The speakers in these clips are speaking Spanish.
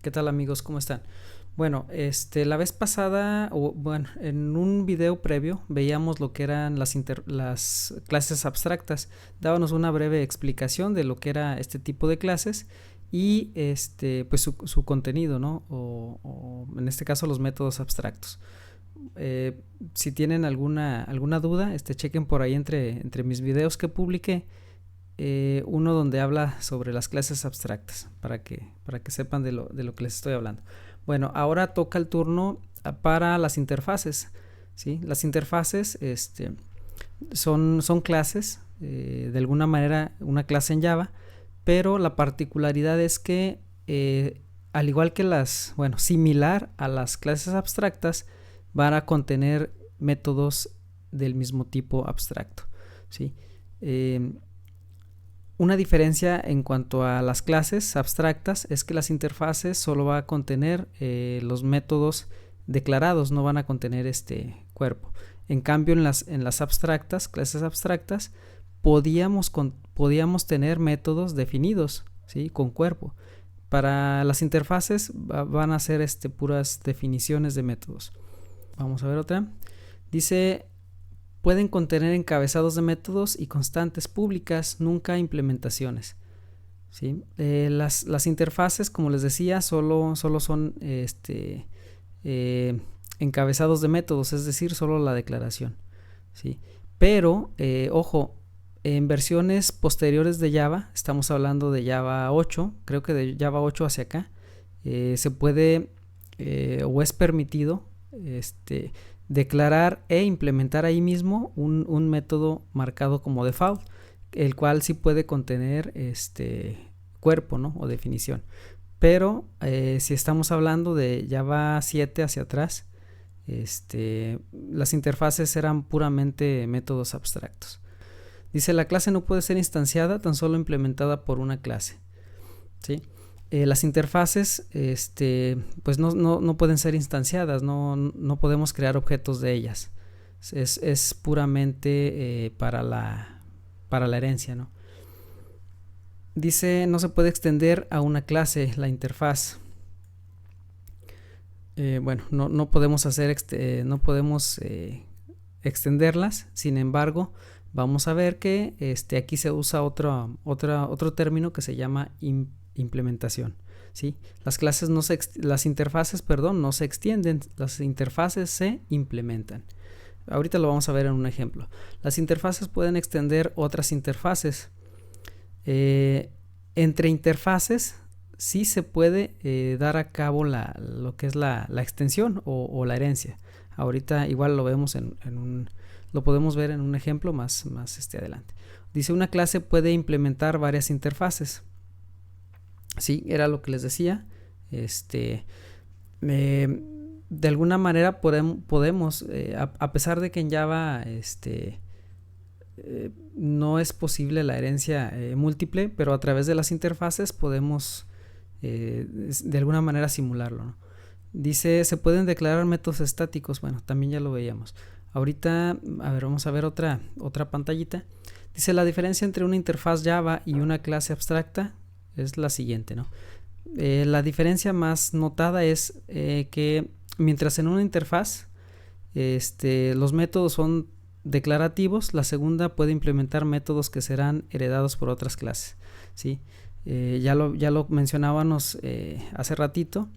¿Qué tal amigos? ¿Cómo están? Bueno, la vez pasada, en un video previo veíamos lo que eran las clases abstractas. Dábamos una breve explicación de lo que era este tipo de clases y pues su contenido, ¿no? O en este caso los métodos abstractos. Si tienen alguna duda, chequen por ahí entre mis videos que publiqué, uno donde habla sobre las clases abstractas para que sepan de lo que les estoy hablando. Bueno, ahora toca el turno para las interfaces. ¿Sí? Las interfaces son clases, de alguna manera una clase en Java, pero la particularidad es que al igual que similar a las clases abstractas, van a contener métodos del mismo tipo abstracto. ¿Sí? Una diferencia en cuanto a las clases abstractas es que las interfaces solo va a contener los métodos declarados, no van a contener este cuerpo. En cambio, en las abstractas, clases abstractas, podíamos tener métodos definidos, ¿sí? Con cuerpo. Para las interfaces van a ser puras definiciones de métodos. Vamos a ver otra. Dice: pueden contener encabezados de métodos y constantes públicas, nunca implementaciones. ¿Sí? Las interfaces, como les decía, solo son encabezados de métodos, es decir, solo la declaración. ¿Sí? Pero, ojo, en versiones posteriores de Java, estamos hablando de Java 8, creo que de Java 8 hacia acá, se puede o es permitido declarar e implementar ahí mismo un método marcado como default, el cual sí puede contener cuerpo, ¿no? O definición. Pero si estamos hablando de Java 7 hacia atrás, las interfaces eran puramente métodos abstractos. Dice: la clase no puede ser instanciada, tan solo implementada por una clase. ¿Sí? Las interfaces pues no pueden ser instanciadas, no podemos crear objetos de ellas. Es puramente para la herencia, ¿no? Dice: no se puede extender a una clase la interfaz. No podemos extenderlas. Sin embargo, vamos a ver que aquí se usa otro término que se llama implementación. ¿Sí? Las interfaces, no se extienden, las interfaces se implementan. Ahorita lo vamos a ver en un ejemplo. Las interfaces pueden extender otras interfaces. Entre interfaces sí se puede dar a cabo lo que es la extensión o la herencia. Ahorita igual lo vemos lo podemos ver en un ejemplo más adelante. Dice: una clase puede implementar varias interfaces. Sí, era lo que les decía. De alguna manera podemos a pesar de que en Java no es posible la herencia múltiple, pero a través de las interfaces podemos de alguna manera simularlo, ¿no? Dice: se pueden declarar métodos estáticos. Bueno, también ya lo veíamos. Ahorita, vamos a ver otra pantallita. Dice: la diferencia entre una interfaz Java y una clase abstracta es la siguiente, ¿no? La diferencia más notada es que mientras en una interfaz los métodos son declarativos, la segunda puede implementar métodos que serán heredados por otras clases. ¿Sí? Ya lo mencionábamos hace ratito.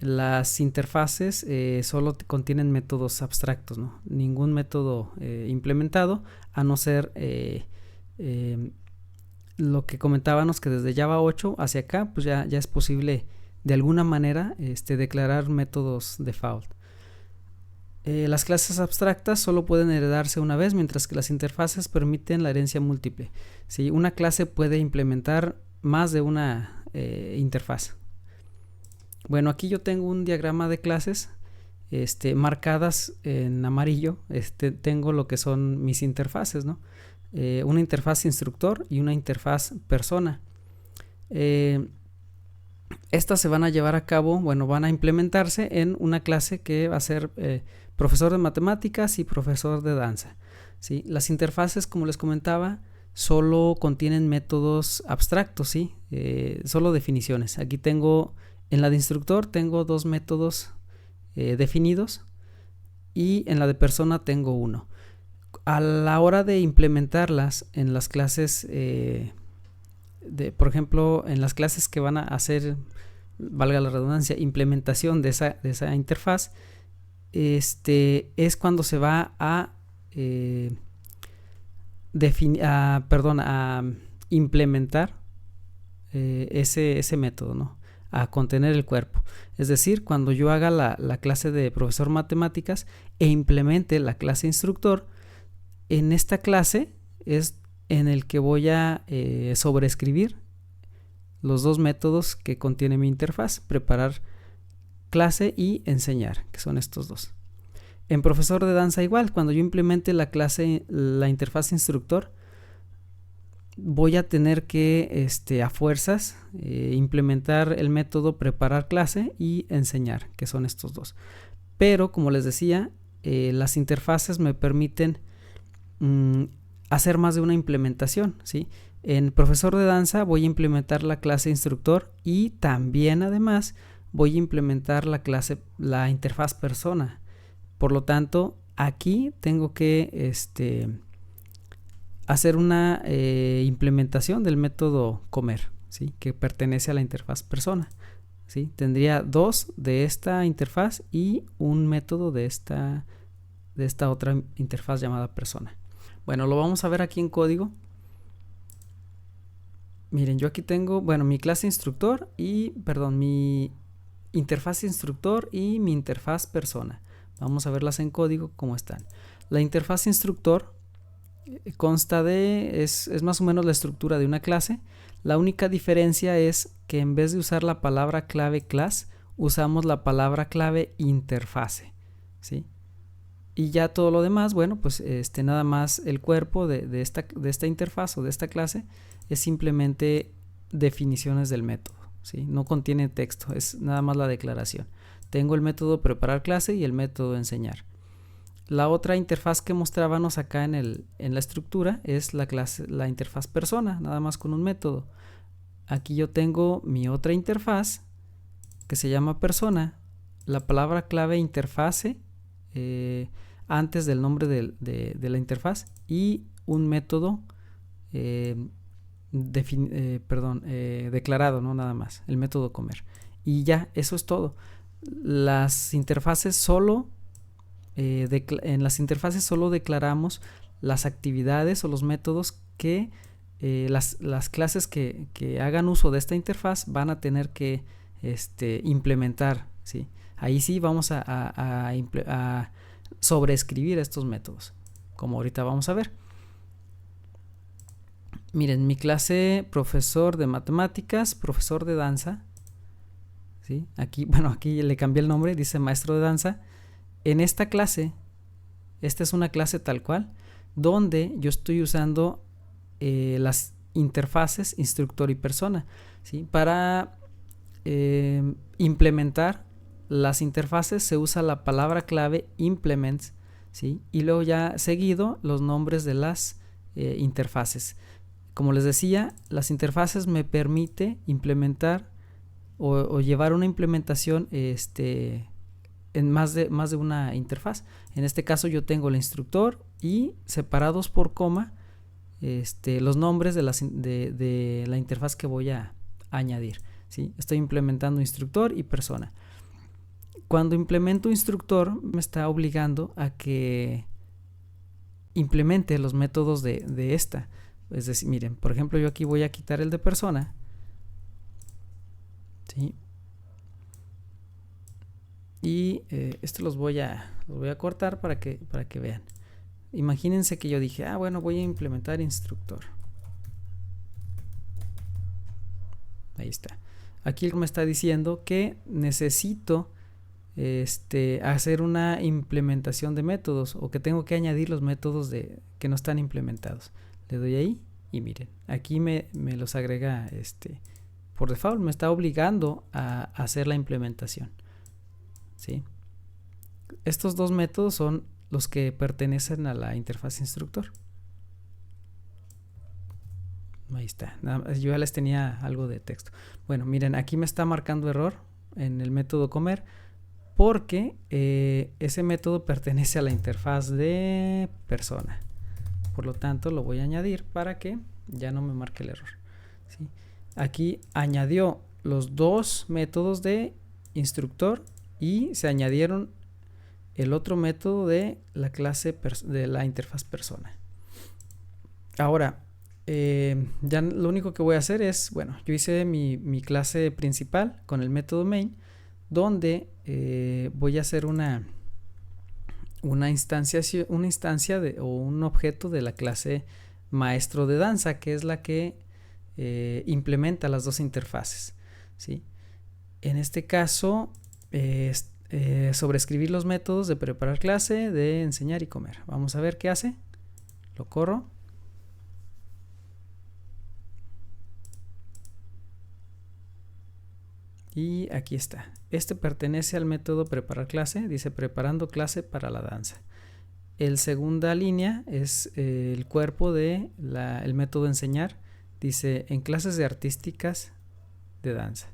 Las interfaces solo contienen métodos abstractos, ¿no? Ningún método implementado, a no ser lo que comentábamos, que desde Java 8 hacia acá pues ya es posible de alguna manera declarar métodos default. Las clases abstractas solo pueden heredarse una vez, mientras que las interfaces permiten la herencia múltiple. ¿Sí? Una clase puede implementar más de una interfaz. Bueno, aquí yo tengo un diagrama de clases marcadas en amarillo. Tengo lo que son mis interfaces, ¿no? Una interfaz instructor y una interfaz persona. Estas se van a llevar a cabo, van a implementarse en una clase que va a ser profesor de matemáticas y profesor de danza. ¿Sí? Las interfaces, como les comentaba, solo contienen métodos abstractos, ¿sí? Solo definiciones. Aquí tengo En la de instructor tengo dos métodos definidos y en la de persona tengo uno. A la hora de implementarlas en las clases, por ejemplo, en las clases que van a hacer, valga la redundancia, implementación de esa interfaz, es cuando se va a implementar ese método, ¿no? A contener el cuerpo. Es decir, cuando yo haga la clase de profesor matemáticas e implemente la clase instructor, en esta clase es en el que voy a sobreescribir los dos métodos que contiene mi interfaz, preparar clase y enseñar, que son estos dos. En profesor de danza igual, cuando yo implemente la interfaz instructor, voy a tener que a fuerzas implementar el método preparar clase y enseñar, que son estos dos. Pero como les decía, las interfaces me permiten hacer más de una implementación, ¿sí? En profesor de danza voy a implementar la clase instructor y también además voy a implementar la interfaz persona. Por lo tanto, aquí tengo que hacer una implementación del método comer, ¿sí? Que pertenece a la interfaz persona, ¿sí? Tendría dos de esta interfaz y un método de esta otra interfaz llamada persona. Bueno, lo vamos a ver aquí en código. Miren, yo aquí tengo, bueno, mi clase instructor mi interfaz instructor y mi interfaz persona. Vamos a verlas en código cómo están. La interfaz instructor consta es más o menos la estructura de una clase. La única diferencia es que en vez de usar la palabra clave class, usamos la palabra clave interfase, ¿sí? Y ya todo lo demás, bueno, pues nada más el cuerpo de esta interfaz o de esta clase es simplemente definiciones del método, ¿sí? No contiene texto, es nada más la declaración. Tengo el método preparar clase y el método enseñar. La otra interfaz que mostrábamos acá en la estructura es la interfaz persona, nada más con un método. Aquí yo tengo mi otra interfaz que se llama persona. La palabra clave interfase antes del nombre de la interfaz y un método declarado, no nada más, el método comer. Y ya, eso es todo. Las interfaces en las interfaces solo declaramos las actividades o los métodos que las clases que hagan uso de esta interfaz van a tener que implementar, ¿sí? Ahí sí vamos a sobreescribir estos métodos, como ahorita vamos a ver. Miren, mi clase profesor de matemáticas, profesor de danza, ¿sí? Aquí le cambié el nombre, dice maestro de danza. En esta clase, esta es una clase tal cual, donde yo estoy usando las interfaces instructor y persona, ¿sí? Para implementar las interfaces se usa la palabra clave implements, ¿sí? Y luego ya seguido los nombres de las interfaces. Como les decía, las interfaces me permite implementar o llevar una implementación en más de una interfaz. En este caso yo tengo el instructor y separados por coma los nombres de la interfaz que voy a añadir, ¿sí? Estoy implementando instructor y persona. Cuando implemento instructor me está obligando a que implemente los métodos de esta. Es decir, miren, por ejemplo, yo aquí voy a quitar el de persona, ¿sí? Y esto los voy a cortar para que vean. Imagínense que yo dije, bueno, voy a implementar instructor. Ahí está. Aquí me está diciendo que necesito hacer una implementación de métodos o que tengo que añadir los métodos que no están implementados. Le doy ahí y miren, aquí me los agrega por default, me está obligando a hacer la implementación, ¿sí? Estos dos métodos son los que pertenecen a la interfaz instructor. Ahí está. Yo ya les tenía algo de texto. Bueno, miren, aquí me está marcando error en el método comer, porque ese método pertenece a la interfaz de persona. Por lo tanto, lo voy a añadir para que ya no me marque el error, ¿sí? Aquí añadió los dos métodos de instructor y se añadieron el otro método de la clase de la interfaz persona. Ahora, ya lo único que voy a hacer es, bueno, yo hice mi clase principal con el método main, donde voy a hacer una instancia o un objeto de la clase maestro de danza, que es la que implementa las dos interfaces, ¿sí? En este caso, sobreescribir los métodos de preparar clase, de enseñar y comer. Vamos a ver qué hace. Lo corro. Y aquí está. Este pertenece al método preparar clase. Dice preparando clase para la danza. El segunda línea es el cuerpo de el método enseñar. Dice en clases de artísticas de danza.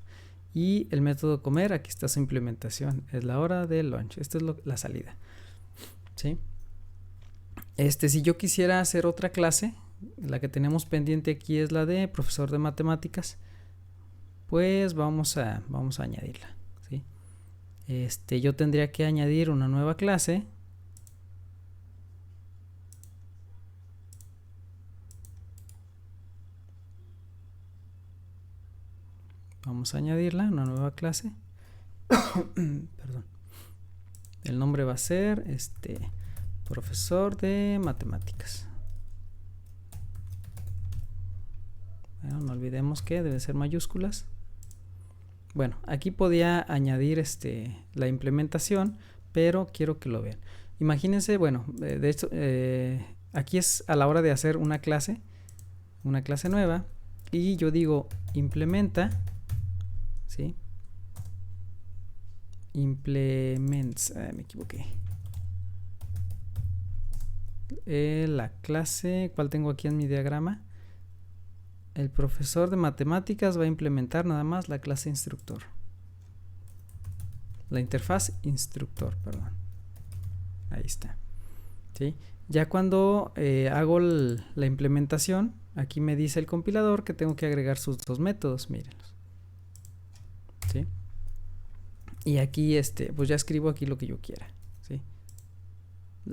Y el método comer, aquí está su implementación. Es la hora del lunch. Esta es la salida, ¿sí? Si yo quisiera hacer otra clase, la que tenemos pendiente aquí es la de profesor de matemáticas, pues vamos a añadirla, ¿sí? Yo tendría que añadir una nueva clase. Vamos a añadirla, una nueva clase. Perdón. El nombre va a ser profesor de matemáticas. Bueno, no olvidemos que debe ser mayúsculas. Bueno, aquí podía añadir la implementación, pero quiero que lo vean. Imagínense, bueno, de hecho, aquí es a la hora de hacer una clase nueva, y yo digo implementa, ¿sí? Implements, me equivoqué. La clase, ¿cuál tengo aquí en mi diagrama? El profesor de matemáticas va a implementar nada más la clase instructor. La interfaz instructor, perdón. Ahí está, ¿sí? Ya cuando hago la implementación, aquí me dice el compilador que tengo que agregar sus dos métodos, mírenlos, ¿sí? Y aquí pues ya escribo aquí lo que yo quiera, ¿sí?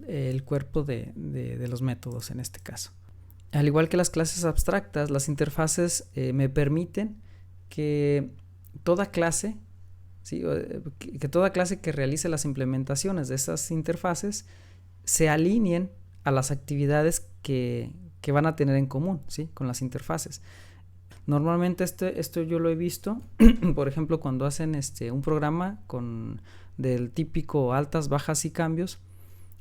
El cuerpo de los métodos en este caso. Al igual que las clases abstractas, las interfaces me permiten que toda clase, ¿sí? Que toda clase que realice las implementaciones de esas interfaces se alineen a las actividades que van a tener en común, ¿sí? Con las interfaces. Normalmente esto yo lo he visto, por ejemplo, cuando hacen un programa del típico altas, bajas y cambios.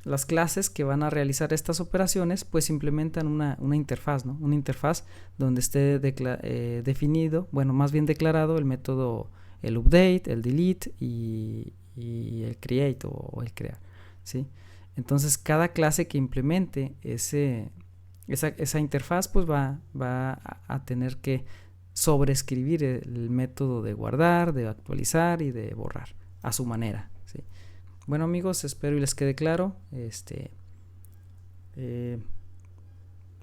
Las clases que van a realizar estas operaciones pues implementan una interfaz, ¿no? Una interfaz donde esté definido, bueno, más bien declarado el método, el update, el delete y el create o el crear, ¿sí? Entonces cada clase que implemente esa interfaz pues va a tener que sobreescribir el método de guardar, de actualizar y de borrar a su manera, ¿sí? Bueno, amigos, espero y les quede claro.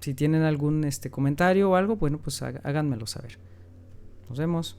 Si tienen algún comentario o algo, bueno, pues háganmelo saber. Nos vemos.